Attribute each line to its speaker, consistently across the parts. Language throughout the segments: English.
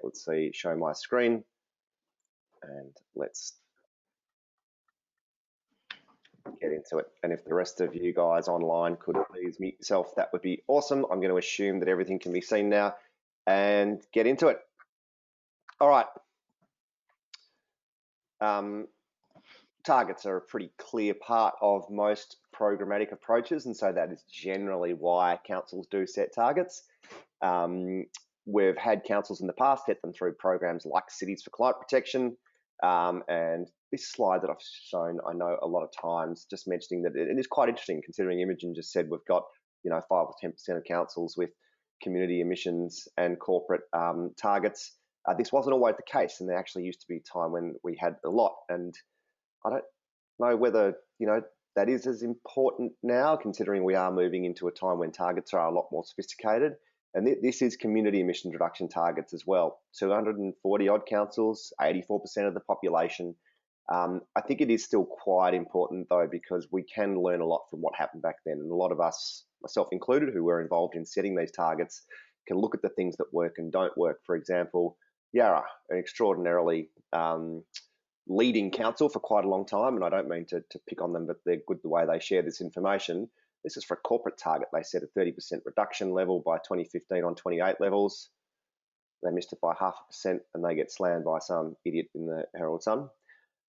Speaker 1: let's see, show my screen, and let's get into it. And if the rest of you guys online could please mute yourself, that would be awesome. I'm going to assume that everything can be seen now and get into it. All right. Targets are a pretty clear part of most programmatic approaches, and so that is generally why councils do set targets. We've had councils in the past set them through programs like Cities for Climate Protection, and this slide that I've shown, I know a lot of times, just mentioning that it is quite interesting, considering Imogen just said we've got 5 or 10% of councils with community emissions and corporate targets. This wasn't always the case, and there actually used to be a time when we had a lot, and I don't know whether that is as important now, considering we are moving into a time when targets are a lot more sophisticated. And this is community emissions reduction targets as well. 240 odd councils, 84% of the population. I think it is still quite important though, because we can learn a lot from what happened back then. And a lot of us, myself included, who were involved in setting these targets, can look at the things that work and don't work. For example, Yarra, an extraordinarily leading council for quite a long time, and I don't mean to pick on them, but they're good the way they share this information. This is for a corporate target. They set a 30% reduction level by 2015 on 28 levels. They missed it by 0.5%, and they get slammed by some idiot in the Herald Sun.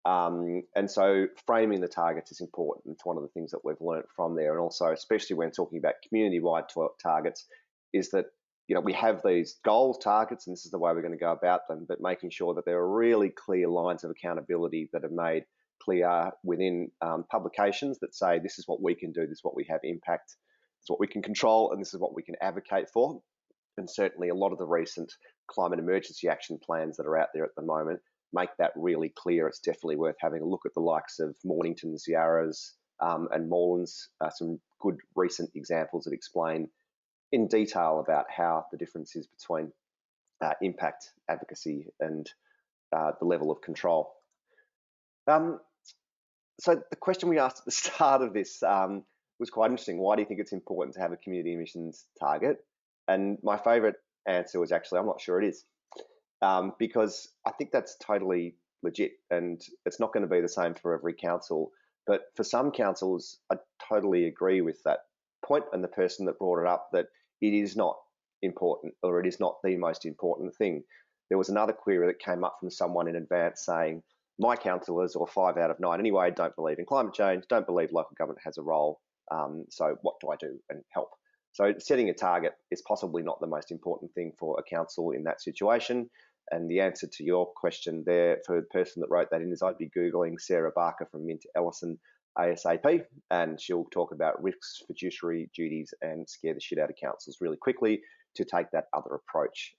Speaker 1: And so framing the targets is important. It's one of the things that we've learned from there, and also especially when talking about community-wide targets, is that we have these goals, targets, and this is the way we're going to go about them, but making sure that there are really clear lines of accountability that are made clear within publications that say this is what we can do, this is what we have impact, this is what we can control, and this is what we can advocate for. And certainly a lot of the recent climate emergency action plans that are out there at the moment make that really clear. It's definitely worth having a look at the likes of Mornington's, Yarra's, and Moreland's, some good recent examples that explain in detail about how the difference is between impact, advocacy, and the level of control. So the question we asked at the start of this was quite interesting. Why do you think it's important to have a community emissions target? And my favourite answer was actually, I'm not sure it is, because I think that's totally legit, and it's not going to be the same for every council. But for some councils, I totally agree with that point, and the person that brought it up, that it is not important, or it is not the most important thing. There was another query that came up from someone in advance saying, my councillors, or 5 out of 9 anyway, don't believe in climate change, don't believe local government has a role, so what do I do and help? So setting a target is possibly not the most important thing for a council in that situation. And the answer to your question there, for the person that wrote that in, is I'd be Googling Sarah Barker from Mint Ellison ASAP, and she'll talk about risks, fiduciary duties, and scare the shit out of councils really quickly to take that other approach.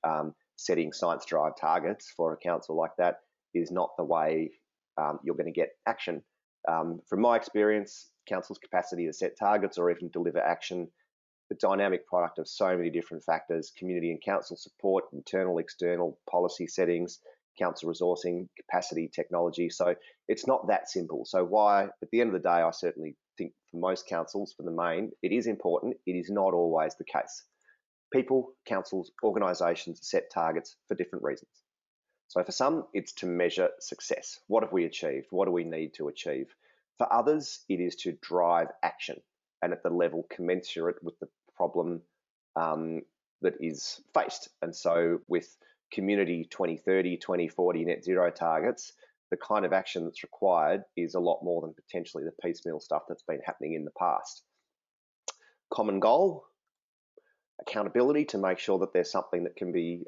Speaker 1: Setting science-derived targets for a council like that is not the way you're going to get action. From my experience, councils' capacity to set targets or even deliver action, the dynamic product of so many different factors: community and council support, internal, external policy settings, council resourcing, capacity, technology. So it's not that simple. So why, at the end of the day, I certainly think for most councils, for the main, it is important. It is not always the case. People, councils, organisations set targets for different reasons. So for some, it's to measure success. What have we achieved? What do we need to achieve? For others, it is to drive action, and at the level commensurate with the problem that is faced. And so with community 2030, 2040 net zero targets, the kind of action that's required is a lot more than potentially the piecemeal stuff that's been happening in the past. Common goal, accountability to make sure that there's something that can be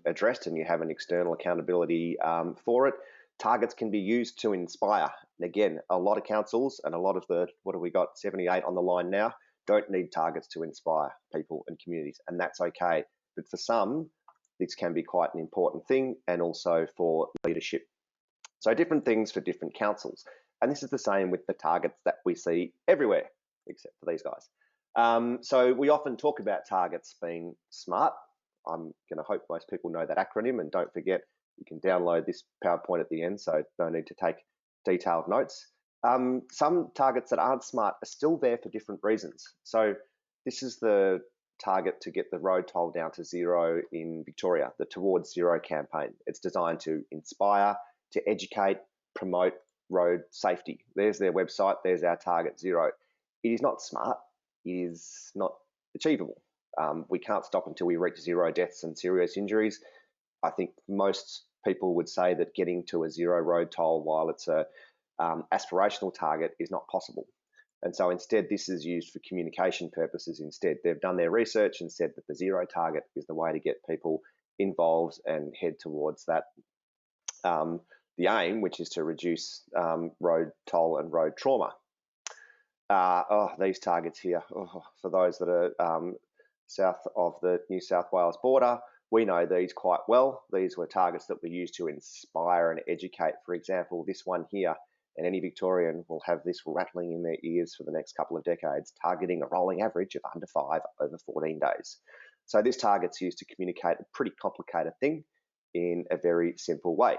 Speaker 1: addressed and you have an external accountability for it. Targets can be used to inspire. And again, a lot of councils and a lot of the, what have we got, 78 on the line now, don't need targets to inspire people and communities, and that's okay. But for some, this can be quite an important thing, and also for leadership. So different things for different councils. And this is the same with the targets that we see everywhere, except for these guys. So we often talk about targets being SMART. I'm going to hope most people know that acronym, and don't forget, you can download this PowerPoint at the end, so no need to take detailed notes. Some targets that aren't SMART are still there for different reasons. So this is the target to get the road toll down to zero in Victoria, the Towards Zero campaign. It's designed to inspire, to educate, promote road safety. There's their website, there's our target, zero. It is not smart, it is not achievable. We can't stop until we reach zero deaths and serious injuries. I think most people would say that getting to a zero road toll, while it's a aspirational target, is not possible. And so instead, this is used for communication purposes instead. They've done their research and said that the zero target is the way to get people involved and head towards that, the aim, which is to reduce road toll and road trauma. These targets here, for those that are south of the New South Wales border, we know these quite well. These were targets that were used to inspire and educate. For example, this one here, and any Victorian will have this rattling in their ears for the next couple of decades, targeting a rolling average of under 5 over 14 days. So this target's used to communicate a pretty complicated thing in a very simple way.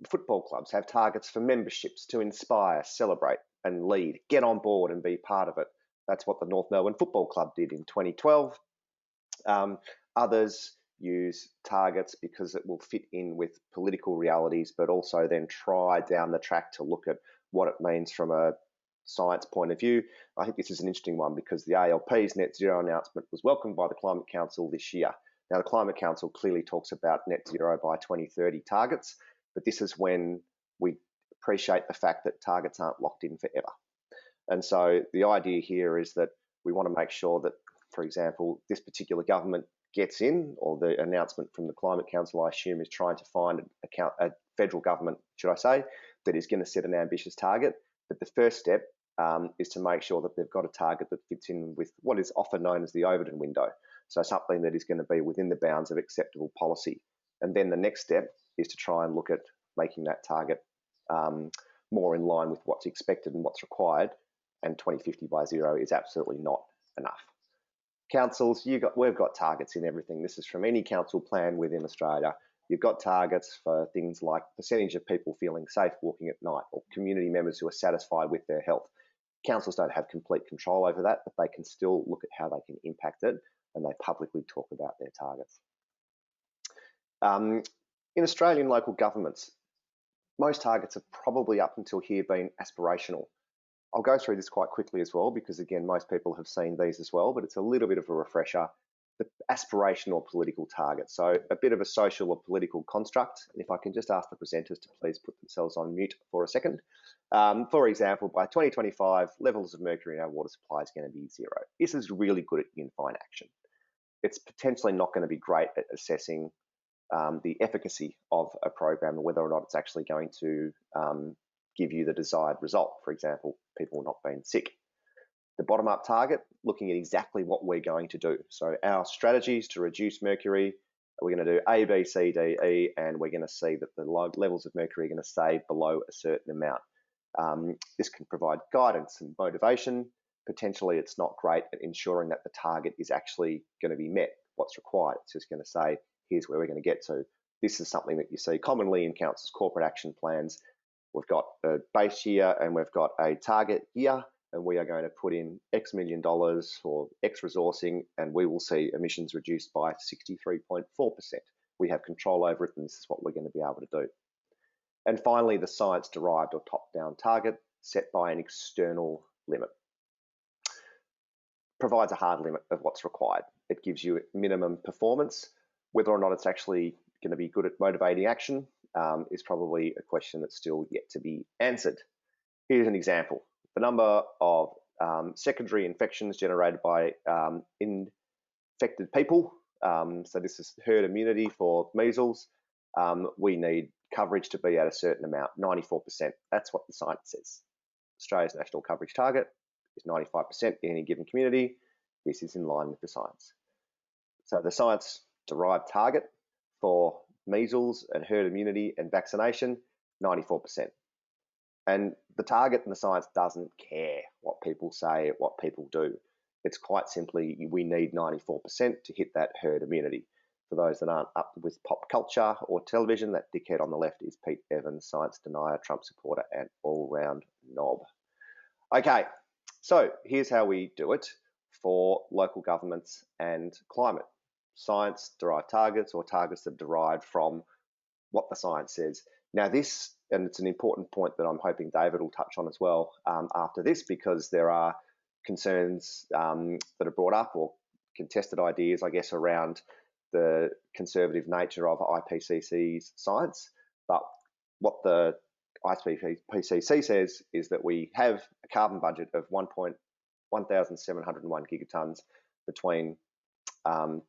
Speaker 1: Football clubs have targets for memberships to inspire, celebrate and lead, get on board and be part of it. That's what the North Melbourne Football Club did in 2012. Others use targets because it will fit in with political realities, but also then try down the track to look at what it means from a science point of view. I think this is an interesting one because the ALP's net zero announcement was welcomed by the Climate Council this year. Now, the Climate Council clearly talks about net zero by 2030 targets, but this is when we appreciate the fact that targets aren't locked in forever. And so the idea here is that we want to make sure that, for example, this particular government gets in, or the announcement from the Climate Council, I assume, is trying to find a federal government, should I say, that is going to set an ambitious target. But the first step is to make sure that they've got a target that fits in with what is often known as the Overton window. So something that is going to be within the bounds of acceptable policy. And then the next step is to try and look at making that target more in line with what's expected and what's required. And 2050 by zero is absolutely not enough. Councils, we've got targets in everything. This is from any council plan within Australia. You've got targets for things like percentage of people feeling safe walking at night, or community members who are satisfied with their health. Councils don't have complete control over that, but they can still look at how they can impact it, and they publicly talk about their targets. In Australian local governments, most targets have probably up until here been aspirational. I'll go through this quite quickly as well, because again, most people have seen these as well, but it's a little bit of a refresher. The aspirational political target, so a bit of a social or political construct. And if I can just ask the presenters to please put themselves on mute for a second. For example, by 2025, levels of mercury in our water supply is going to be zero. This is really good at unifying action. It's potentially not going to be great at assessing the efficacy of a program and whether or not it's actually going to give you the desired result. For example, people not being sick. The bottom-up target, looking at exactly what we're going to do. So our strategies to reduce mercury, we're going to do A, B, C, D, E, and we're going to see that the levels of mercury are going to stay below a certain amount. This can provide guidance and motivation. Potentially, it's not great at ensuring that the target is actually going to be met, what's required. It's just going to say, here's where we're going to get to. This is something that you see commonly in councils' corporate action plans. We've got a base year and we've got a target year, and we are going to put in X million dollars for X resourcing, and we will see emissions reduced by 63.4%. We have control over it, and this is what we're going to be able to do. And finally, the science-derived or top-down target set by an external limit. Provides a hard limit of what's required. It gives you minimum performance. Whether or not it's actually going to be good at motivating action is probably a question that's still yet to be answered. Here's an example. The number of secondary infections generated by infected people. So this is herd immunity for measles. We need coverage to be at a certain amount, 94%. That's what the science says. Australia's national coverage target is 95% in any given community. This is in line with the science. So the science-derived target for measles and herd immunity and vaccination, 94%. And the target and the science doesn't care what people say, what people do. It's quite simply, we need 94% to hit that herd immunity. For those that aren't up with pop culture or television, that dickhead on the left is Pete Evans, science denier, Trump supporter, and all-round knob. Okay, so here's how we do it. for local governments and climate. Science derived targets, or targets that are derived from what the science says. Now this, and it's an important point that I'm hoping David will touch on as well after this, because there are concerns that are brought up, or contested ideas, I guess, around the conservative nature of IPCC's science. But what the IPCC says is that we have a carbon budget of 1,701 gigatons between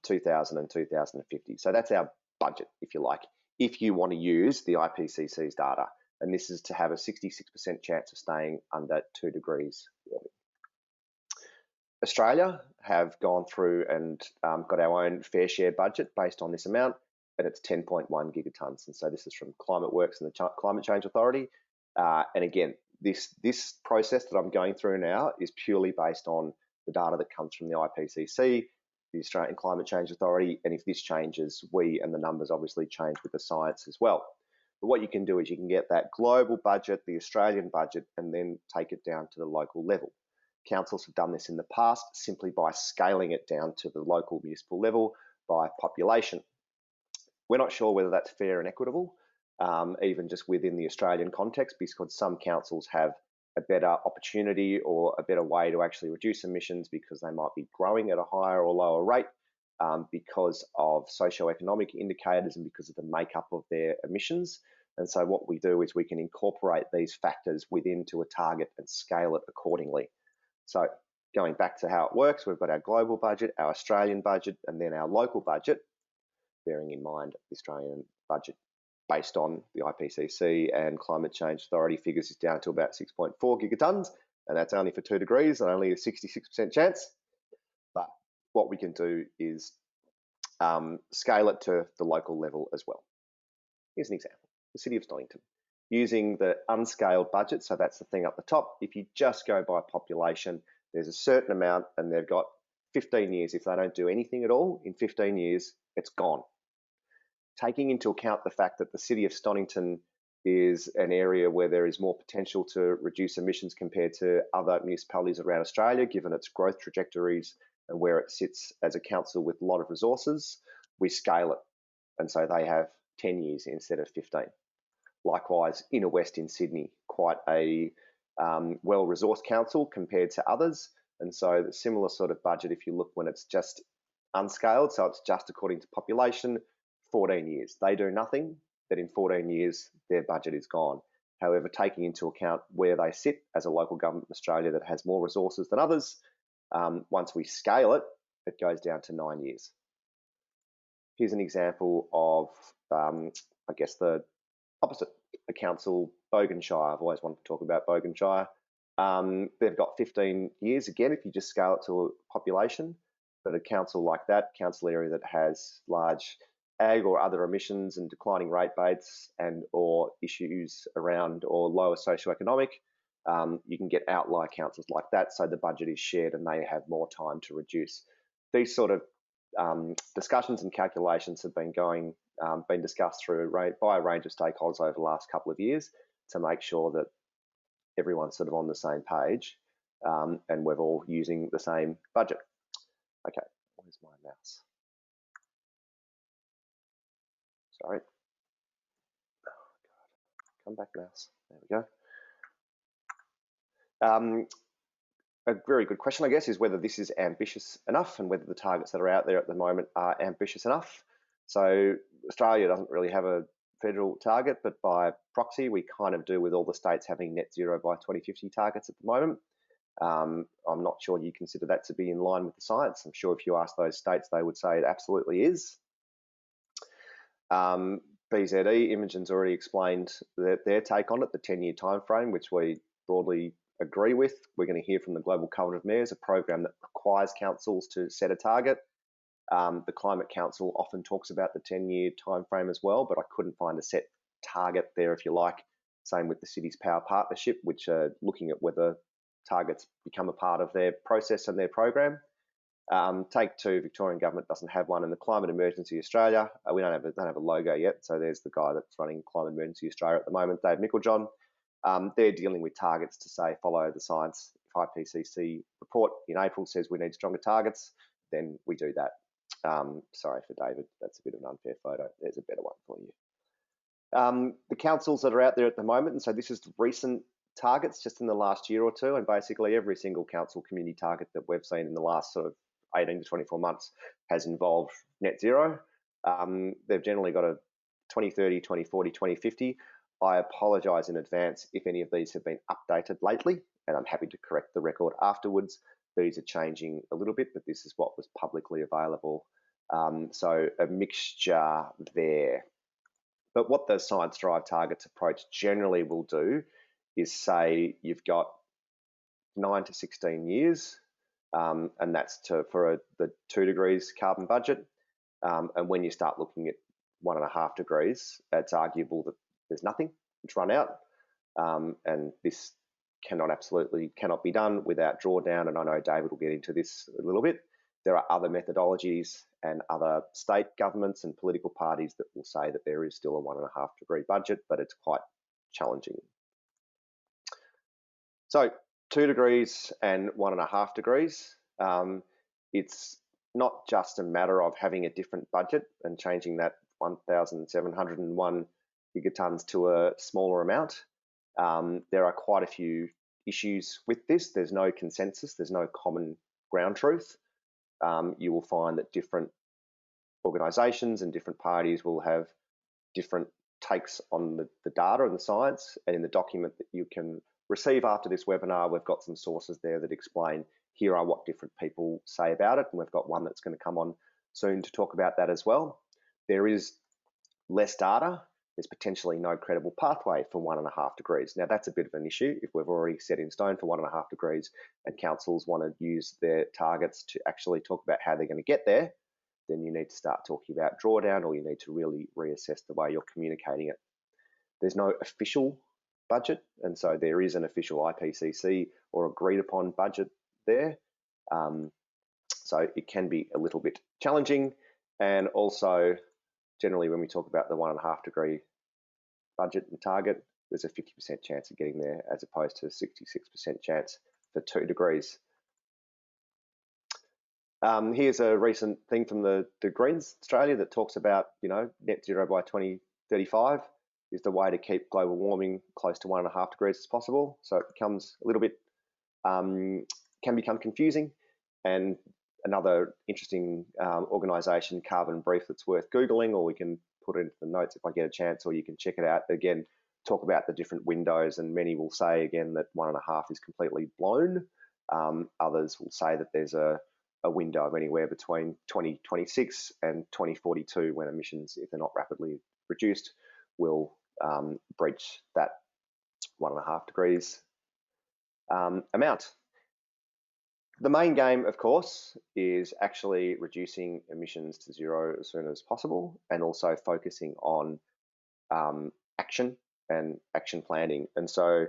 Speaker 1: 2000 and 2050. So that's our budget, if you like, if you want to use the IPCC's data. And this is to have a 66% chance of staying under 2 degrees warming. Australia have gone through and got our own fair share budget based on this amount, and it's 10.1 gigatons. And so this is from Climate Works and the Climate Change Authority. And again, this process that I'm going through now is purely based on the data that comes from the IPCC, the Australian Climate Change Authority, and if this changes, we and the numbers obviously change with the science as well. But what you can do is you can get that global budget, the Australian budget, and then take it down to the local level. Councils have done this in the past simply by scaling it down to the local municipal level by population. We're not sure whether that's fair and equitable, even just within the Australian context, because some councils have a better opportunity or a better way to actually reduce emissions because they might be growing at a higher or lower rate because of socioeconomic indicators and because of the makeup of their emissions. And so what we do is we can incorporate these factors into a target and scale it accordingly. So going back to how it works, we've got our global budget, our Australian budget, and then our local budget, bearing in mind the Australian budget based on the IPCC and Climate Change Authority figures is down to about 6.4 gigatons, and that's only for 2 degrees and only a 66% chance. But what we can do is scale it to the local level as well. Here's an example, the City of Stonington. Using the unscaled budget, so that's the thing up the top, if you just go by population, there's a certain amount and they've got 15 years. If they don't do anything at all, in 15 years, it's gone. Taking into account the fact that the City of Stonington is an area where there is more potential to reduce emissions compared to other municipalities around Australia, given its growth trajectories and where it sits as a council with a lot of resources, we scale it. And so they have 10 years instead of 15. Likewise, Inner West in Sydney, quite a well-resourced council compared to others. And so the similar sort of budget, if you look when it's just unscaled, so it's just according to population, 14 years. They do nothing, but in 14 years, their budget is gone. However, taking into account where they sit as a local government in Australia that has more resources than others, once we scale it, it goes down to 9 years. Here's an example of, I guess, the opposite, a council, Boganshire. I've always wanted to talk about Boganshire. They've got 15 years, again, if you just scale it to a population, but a council like that, council area that has large ag or other emissions and declining rate baits and or issues around or lower socioeconomic, you can get outlier councils like that, so the budget is shared and they have more time to reduce. These sort of discussions and calculations have been discussed by a range of stakeholders over the last couple of years to make sure that everyone's sort of on the same page and we're all using the same budget. Okay, where's my mouse? Sorry. Oh, God. Come back, mouse. There we go. A very good question, I guess, is whether this is ambitious enough and whether the targets that are out there at the moment are ambitious enough. So Australia doesn't really have a federal target, but by proxy, we kind of do with all the states having net zero by 2050 targets at the moment. I'm not sure you consider that to be in line with the science. I'm sure if you ask those states, they would say it absolutely is. BZE, Imogen's already explained their take on it, the 10-year time frame, which we broadly agree with. We're going to hear from the Global Covenant of Mayors, a program that requires councils to set a target. The Climate Council often talks about the 10-year time frame as well, but I couldn't find a set target there, if you like. Same with the Cities Power Partnership, which are looking at whether targets become a part of their process and their program. Take two, Victorian government doesn't have one, and the Climate Emergency Australia, we don't have a logo yet, so there's the guy that's running Climate Emergency Australia at the moment, Dave Micklejohn. They're dealing with targets to say follow the science IPCC report in April says we need stronger targets, then we do that. Sorry for David, that's a bit of an unfair photo. There's a better one for you. The councils that are out there at the moment, and so this is recent targets just in the last year or two, and basically every single council community target that we've seen in the last sort of 18 to 24 months has involved net zero. They've generally got a 2030, 2040, 2050. I apologise in advance if any of these have been updated lately, and I'm happy to correct the record afterwards. These are changing a little bit, but this is what was publicly available. So a mixture there. But what the Science Derived Targets approach generally will do is say you've got 9 to 16 years, and that's for the 2 degrees carbon budget. And when you start looking at 1.5 degrees, it's arguable that there's nothing, it's run out. And this cannot be done without drawdown. And I know David will get into this a little bit. There are other methodologies and other state governments and political parties that will say that there is still a 1.5 degree budget, but it's quite challenging. So 2 degrees and 1.5 degrees, it's not just a matter of having a different budget and changing that 1,701 gigatons to a smaller amount. There are quite a few issues with this. There's no consensus, there's no common ground truth. You will find that different organisations and different parties will have different takes on the data and the science. And in the document that you can receive after this webinar, we've got some sources there that explain here are what different people say about it. And we've got one that's going to come on soon to talk about that as well. There is less data. There's potentially no credible pathway for 1.5 degrees. Now that's a bit of an issue if we've already set in stone for 1.5 degrees and councils want to use their targets to actually talk about how they're going to get there, then you need to start talking about drawdown, or you need to really reassess the way you're communicating it. There's no official budget, and so there is an official IPCC or agreed upon budget there. So it can be a little bit challenging. And also, generally, when we talk about the 1.5 degree budget and target, there's a 50% chance of getting there as opposed to a 66% chance for 2 degrees. Here's a recent thing from the Greens Australia that talks about, net zero by 2035 is the way to keep global warming close to 1.5 degrees as possible. So it becomes a little bit, can become confusing. And another interesting organisation, Carbon Brief, that's worth Googling, or we can put it into the notes if I get a chance, or you can check it out. Again, talk about the different windows, and many will say again that 1.5 is completely blown. Others will say that there's a window of anywhere between 2026 and 2042 when emissions, if they're not rapidly reduced, will breach that 1.5 degrees amount. The main game, of course, is actually reducing emissions to zero as soon as possible, and also focusing on action and action planning. And so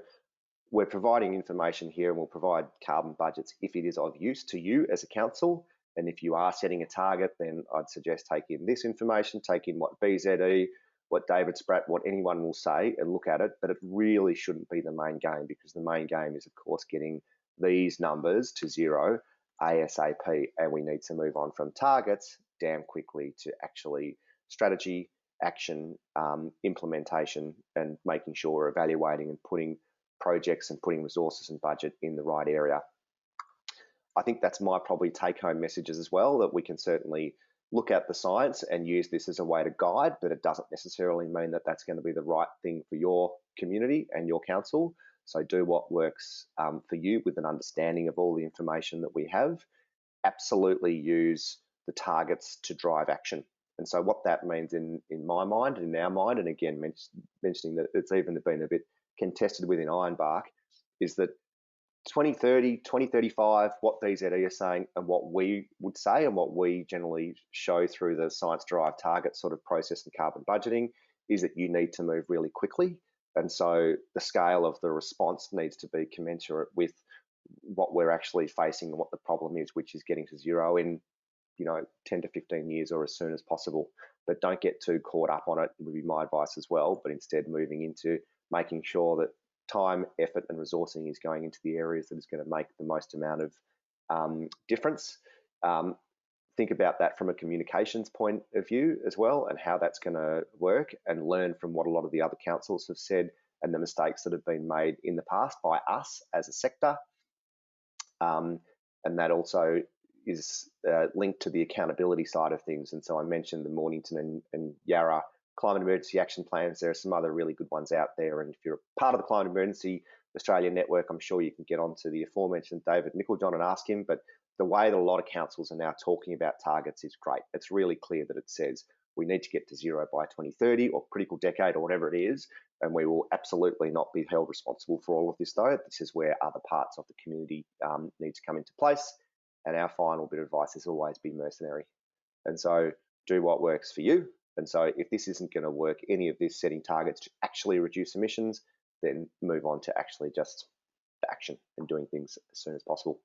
Speaker 1: we're providing information here, and we'll provide carbon budgets if it is of use to you as a council. And if you are setting a target, then I'd suggest take in this information, take in what BZE, what David Spratt, what anyone will say, and look at it. But it really shouldn't be the main game, because the main game is, of course, getting these numbers to zero ASAP, and we need to move on from targets damn quickly to actually strategy, action, implementation, and making sure we're evaluating and putting projects and putting resources and budget in the right area. I think that's my probably take-home messages as well, that we can certainly look at the science and use this as a way to guide, but it doesn't necessarily mean that that's going to be the right thing for your community and your council. So do what works for you with an understanding of all the information that we have. Absolutely use the targets to drive action. And so what that means in my mind, in our mind, and again, mentioning that it's even been a bit contested within Ironbark, is that 2030, 2035, what BZE are saying and what we would say and what we generally show through the Science Derived Targets sort of process and carbon budgeting is that you need to move really quickly. And so the scale of the response needs to be commensurate with what we're actually facing and what the problem is, which is getting to zero in 10 to 15 years or as soon as possible. But don't get too caught up on it, would be my advice as well, but instead moving into making sure that time, effort, and resourcing is going into the areas that is going to make the most amount of difference. Think about that from a communications point of view as well, and how that's going to work, and learn from what a lot of the other councils have said and the mistakes that have been made in the past by us as a sector. And that also is linked to the accountability side of things. And so I mentioned the Mornington and Yarra climate emergency action plans. There are some other really good ones out there. And if you're a part of the Climate Emergency Australia network, I'm sure you can get onto the aforementioned David Micklejohn and ask him. But the way that a lot of councils are now talking about targets is great. It's really clear that it says we need to get to zero by 2030 or critical decade or whatever it is. And we will absolutely not be held responsible for all of this, though. This is where other parts of the community need to come into place. And our final bit of advice is always be mercenary. And so do what works for you. And so if this isn't going to work, any of this setting targets to actually reduce emissions, then move on to actually just action and doing things as soon as possible.